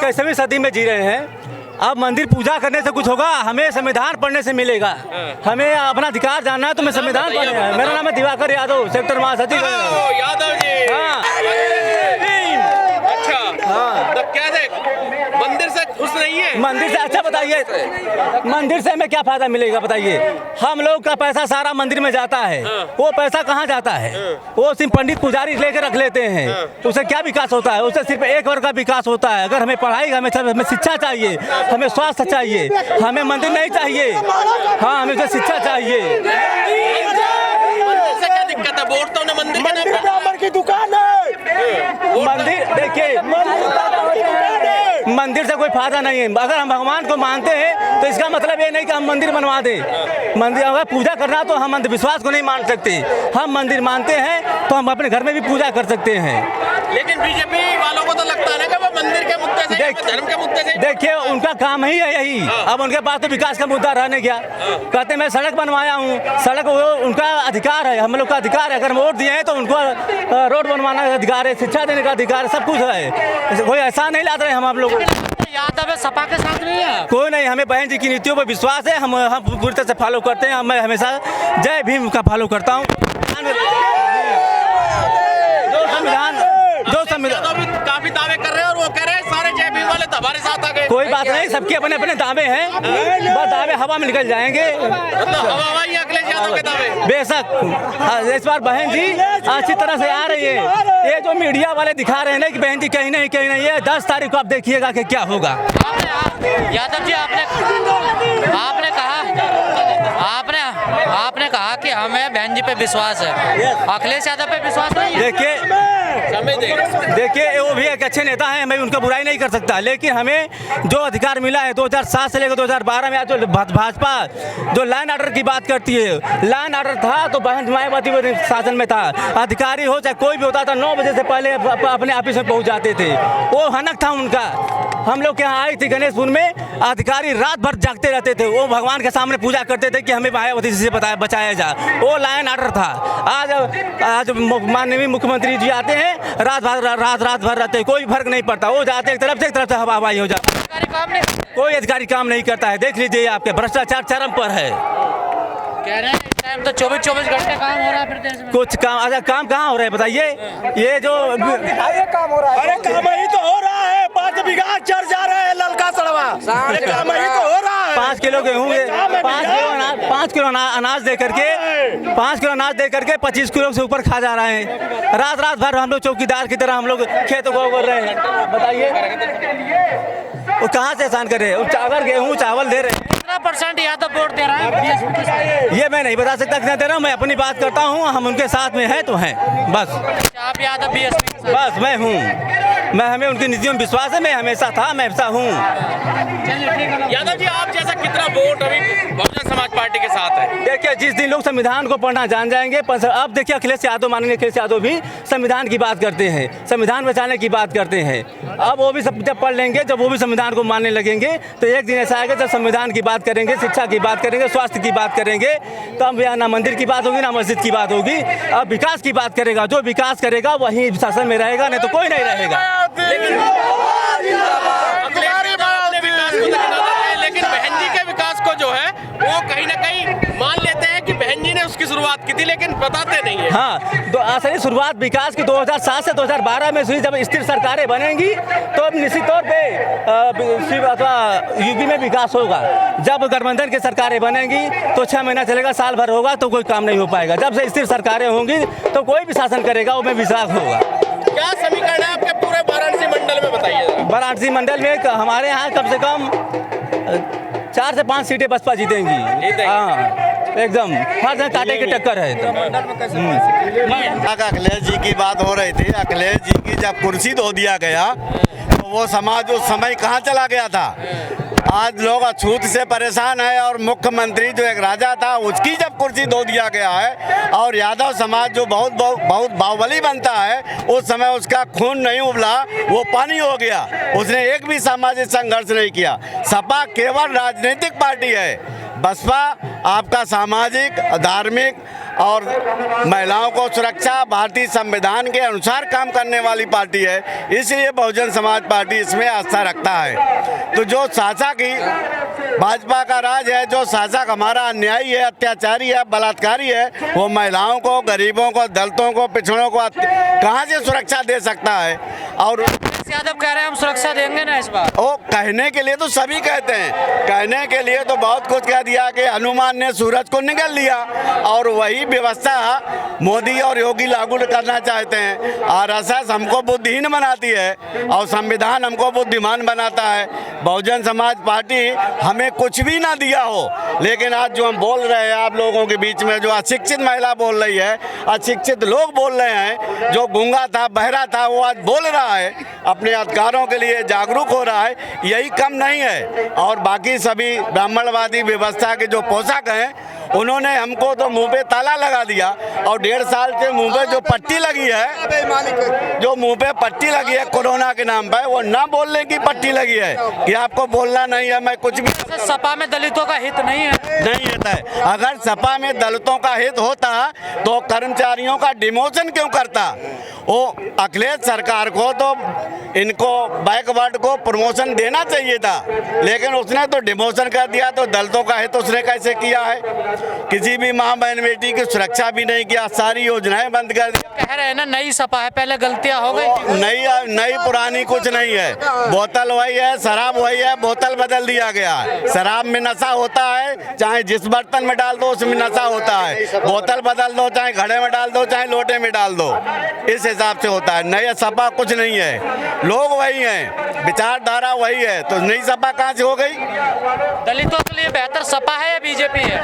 21वीं सदी में जी रहे हैं। अब मंदिर पूजा करने से कुछ होगा? हमें संविधान पढ़ने से मिलेगा। हमें अपना अधिकार जानना है तो मैं संविधान पढ़ना है। मेरा नाम है दिवाकर यादव, सेक्टर महासचिव। यादव जी। हाँ। अच्छा। हाँ। तो क्या देख मंदिर से खुश नहीं है? मंदिर से अच्छा बताइए, मंदिर से हमें क्या फायदा मिलेगा बताइए? हम लोग का पैसा सारा मंदिर में जाता है। वो पैसा कहाँ जाता है? वो सिर्फ पंडित पुजारी लेकर रख लेते हैं। उससे क्या विकास होता है? उससे सिर्फ एक वर्ग का विकास होता है। अगर हमें पढ़ाई, हमें शिक्षा चाहिए, हमें स्वास्थ्य चाहिए, हमें मंदिर नहीं चाहिए। हाँ, हमें जो शिक्षा चाहिए। मंदिर से क्या दिक्कत है? वोट तो उन्हें मंदिर की दुकान है। मंदिर देखिए, मंदिर से कोई फायदा नहीं है। अगर हम भगवान को मानते हैं तो इसका मतलब ये नहीं कि हम मंदिर बनवा दें। मंदिर अगर पूजा करना तो हम अंधविश्वास को नहीं मान सकते। हम मंदिर मानते हैं तो हम अपने घर में भी पूजा कर सकते हैं। लेकिन बीजेपी वालों को तो लगता है ना कि वो मंदिर के मुद्दे से, धर्म के मुद्दे से। देखिए, उनका काम ही है यही। अब उनके पास तो विकास का मुद्दा रहने गया। कहते मैं सड़क बनवाया हूँ, सड़क वो उनका अधिकार है, हम लोग का अधिकार है। अगर वोट दिए हैं तो उनको रोड बनवाना का अधिकार है, शिक्षा देने का अधिकार है, सब कुछ है। कोई ऐसा नहीं लाते हम आप लोग। यादव है, सपा के साथ नहीं है कोई नहीं। हमें बहन जी की नीतियों पर विश्वास है। हम पूरी तरह से फॉलो करते हैं। मैं हमेशा जय भीम का फॉलो करता हूँ। जो संविधान काफी दावे कर रहे हैं और वो कह रहे हैं सारे जय भीम वाले तो हमारे साथ आ गए। कोई बात नहीं, सबके अपने अपने दावे हैं। बस दावे हवा में निकल जाएंगे। मतलब हवा ही अखिलेश यादव के दावे। बेशक इस बार बहन जी अच्छी तरह से आ रही है। ये जो मीडिया वाले दिखा रहे हैं ना कि बहन जी कहीं नहीं कहीं नहीं, ये 10 तारीख को आप देखिएगा कि क्या होगा। यादव जी, आपने कहा कि हमें बहन जी पे विश्वास है, अखिलेश यादव पे विश्वास नहीं है। देखिए वो भी एक अच्छे नेता हैं, मैं उनका बुराई नहीं कर सकता। लेकिन हमें जो अधिकार मिला है 2007 से लेकर 2012 में, आज जो भाजपा जो लाइन ऑर्डर की बात करती है, लाइन ऑर्डर था तो बहन मायावती शासन में था। अधिकारी हो चाहे कोई भी होता था 9 बजे से पहले अपने ऑफिस में पहुंच जाते थे। वो हनक था उनका। हम लोग के यहाँ आई थी गणेशपुर में, अधिकारी रात भर जागते रहते थे। वो भगवान के सामने पूजा करते थे कि हमें मायावती से बचाया जा। वो लाइन ऑर्डर था। आज माननीय मुख्यमंत्री जी आते हैं, रात भर रहते हैं, कोई फर्क नहीं पड़ता। वो जाते एक तरफ से हवा हवाई हो जाता। कोई अधिकारी काम नहीं करता है। देख लीजिए, आपके भ्रष्टाचार चरम पर है। कह रहे हैं इस टाइम तो 24-24 घंटे काम हो रहा है प्रदेश में। कुछ काम, अच्छा काम कहाँ हो रहा है बताइए? ये जो काम हो रहा है, अरे काम ही तो हो रहा है। 5 बीघा चढ़ जा रहा है ललका सड़वा। काम ही तो हो रहा है। 5 किलो गेहूँ, 5 किलो अनाज दे करके 25 किलो से ऊपर खा जा रहे हैं। रात भर हम लोग चौकीदार की तरह हम लोग खेतों को कर रहे हैं। बताइए वो कहाँ से एहसान करे? अगर गेहूँ चावल दे रहे हैं, कितना % यादव वोट दे रहा है? ये मैं नहीं बता सकता कितना दे रहा हूँ। मैं अपनी बात करता हूँ, हम उनके साथ में हैं तो हैं बस। आप यादव BSP बस मैं हूँ, हमें उनकी नीतियों में विश्वास है। मैं हमेशा था, मैं हमेशा हूँ। यादव जी, आप जैसा कितना वोट अभी बहुजन समाज पार्टी के साथ है? देखिए, जिस दिन लोग संविधान को पढ़ना जान जाएंगे, अब देखिए अखिलेश यादव, माननीय अखिलेश यादव भी संविधान की बात करते हैं, संविधान बचाने की बात करते हैं। अब वो भी सब जब पढ़ लेंगे, जब वो भी संविधान को मानने लगेंगे तो एक दिन ऐसा आएगा जब संविधान की बात करेंगे, शिक्षा की बात करेंगे, स्वास्थ्य की बात करेंगे, तब यहाँ ना मंदिर की बात होगी ना मस्जिद की बात होगी। अब विकास की बात करेगा, जो विकास करेगा वही शासन में रहेगा, नहीं तो कोई नहीं रहेगा। लेकिन बहन जी के विकास को जो है वो कहीं ना कहीं मान लेते हैं कि बहन जी ने उसकी शुरुआत की थी, लेकिन बताते नहीं है। हाँ, तो असली शुरुआत विकास की 2007 से 2012 में हुई। जब स्थिर सरकारें बनेंगी तो निश्चित तौर पे अथवा यूपी में विकास होगा। जब गठबंधन की सरकारें बनेंगी तो 6 महीना चलेगा, साल भर होगा तो कोई काम नहीं हो पाएगा। जब से स्थिर सरकारें होंगी तो कोई भी शासन करेगा वो में विकास होगा। क्या समीकरण है आपके पूरे वाराणसी मंडल में, बताइए? वाराणसी मंडल में हमारे यहाँ कम से कम 4 से 5 सीटें बसपा जीतेंगी। हाँ, एकदम हर जगह कांटे की टक्कर है। अखिलेश जी की बात हो रही थी। अखिलेश जी की जब कुर्सी दो दिया गया तो वो समाज उस समय कहाँ चला गया था? आज लोग अछूत से परेशान है और मुख्यमंत्री जो एक राजा था उसकी जब कुर्सी दो दिया गया है और यादव समाज जो बहुत बाहुबली बनता है, उस समय उसका खून नहीं उबला, वो पानी हो गया। उसने एक भी सामाजिक संघर्ष नहीं किया। सपा केवल राजनीतिक पार्टी है। बसपा आपका सामाजिक, धार्मिक और महिलाओं को सुरक्षा, भारतीय संविधान के अनुसार काम करने वाली पार्टी है, इसलिए बहुजन समाज पार्टी इसमें आस्था रखता है। तो जो शासक ही भाजपा का राज है, जो शासक हमारा अन्यायी है, अत्याचारी है, बलात्कारी है, वो महिलाओं को, गरीबों को, दलितों को, पिछड़ों को कहाँ से सुरक्षा दे सकता है? और यादव कह रहे हैं हम सुरक्षा देंगे ना इस बार। ओ, कहने के लिए तो सभी कहते हैं, कहने के लिए तो बहुत कुछ कह दिया कि हनुमान ने सूरज को निगल लिया, और वही व्यवस्था मोदी और योगी लागू करना चाहते हैं। आरएसएस हमको बुद्धिहीन बनाती है और संविधान हमको बुद्धिमान बनाता है। बहुजन समाज पार्टी हमें कुछ भी ना दिया हो, लेकिन आज जो हम बोल रहे हैं आप लोगों के बीच में, जो अशिक्षित महिला बोल रही है, अशिक्षित लोग बोल रहे हैं, जो गूंगा था, बहरा था, वो आज बोल रहा है, अपने अधिकारों के लिए जागरूक हो रहा है, यही कम नहीं है। और बाकी सभी ब्राह्मणवादी व्यवस्था के जो पोषक हैं, उन्होंने हमको तो मुंह पे ताला लगा दिया, और 1.5 साल से मुंह पे जो पट्टी लगी है, जो मुंह पे पट्टी लगी है कोरोना के नाम पे, वो ना बोलने की पट्टी लगी है कि आपको बोलना नहीं है, मैं कुछ भी। सपा में दलितों का हित नहीं है, नहीं होता है। अगर सपा में दलितों का हित होता तो कर्मचारियों का डिमोशन क्यों करता? वो अखिलेश सरकार को तो इनको बैकवर्ड को प्रमोशन देना चाहिए था, लेकिन उसने तो डिमोशन कर दिया। तो दलितों का हित उसने कैसे किया है? किसी भी माँ बहन बेटी की सुरक्षा भी नहीं किया, सारी योजनाएं बंद कर दी। कह रहे हैं ना नई सपा है, पहले गलतियां हो गई। नई पुरानी कुछ नहीं है, बोतल वही है, शराब वही है, बोतल बदल दिया गया है। शराब में नशा होता है, चाहे जिस बर्तन में डाल दो उसमें नशा होता है। बोतल बदल दो, चाहे घड़े में डाल दो, चाहे लोटे में डाल दो, इस हिसाब से होता है। नई सपा कुछ नहीं है, लोग वही हैं, विचारधारा वही है, तो नई सपा कहाँ से हो गई? दलितों के लिए बेहतर सपा है या बीजेपी है?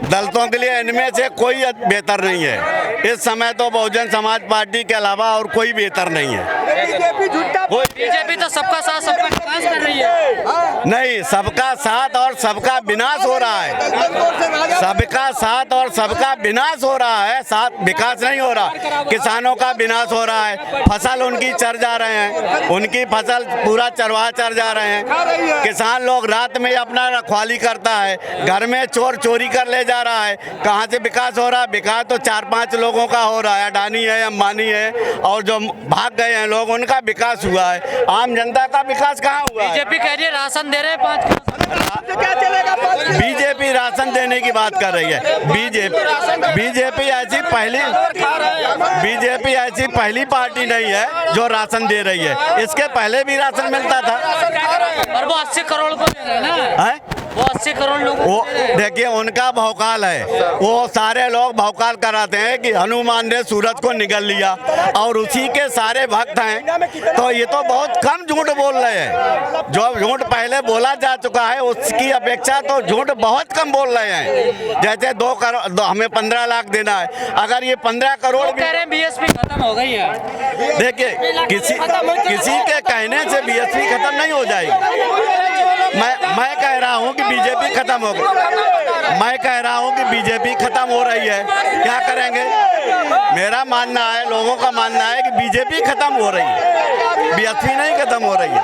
दलितों के लिए इनमें से कोई बेहतर नहीं है। इस समय तो बहुजन समाज पार्टी के अलावा और कोई बेहतर नहीं है। बीजेपी तो सबका साथ सबका विकास कर रही है। नहीं, सबका साथ और सबका विनाश हो रहा है। सबका साथ और सबका विनाश हो रहा है, साथ विकास नहीं हो रहा। किसानों का विनाश हो रहा है, फसल उनकी चर जा रहे हैं, उनकी फसल पूरा चरवाहा चर जा रहे हैं। किसान लोग रात में अपना रखवाली करता है, घर में चोर चोरी कर ले जा रहा है। कहाँ से विकास हो रहा है? विकास तो 4-5 लोगों का हो रहा है, अडानी है, अंबानी है, और जो भाग गए हैं लोग, उनका विकास हुआ है। आम जनता का विकास कहाँ हुआ है? बीजेपी कह रही है राशन दे रहे हैं 5 किलो। क्या चलेगा? बीजेपी राशन देने की बात कर रही है। बीजेपी ऐसी पहली पार्टी नहीं है जो राशन दे रही है। इसके पहले भी राशन मिलता था। और वो 80 करोड़ को दे रहे हैं ना, है? वो 80 करोड़ लोग वो देखिए उनका भौकाल है, वो सारे लोग भौकाल कराते हैं कि हनुमान ने सूरज को निगल लिया, और उसी के सारे भक्त हैं। तो ये तो बहुत कम झूठ बोल रहे हैं। जो झूठ पहले बोला जा चुका है उसकी अपेक्षा तो झूठ बहुत कम बोल रहे हैं। जैसे 2 करोड़ हमें 15 लाख देना है, अगर ये 15 करोड़ भी कह रहे हैं बीएसपी खत्म हो गई है। देखिए किसी के कहने से बीएसपी खत्म नहीं हो जाएगी। मैं कह रहा हूँ कि बीजेपी खत्म हो गई। मैं कह रहा हूँ कि बीजेपी खत्म हो रही है, क्या करेंगे? मेरा मानना है, लोगों का मानना है कि बीजेपी खत्म हो रही है, बीएसपी नहीं खत्म हो रही है।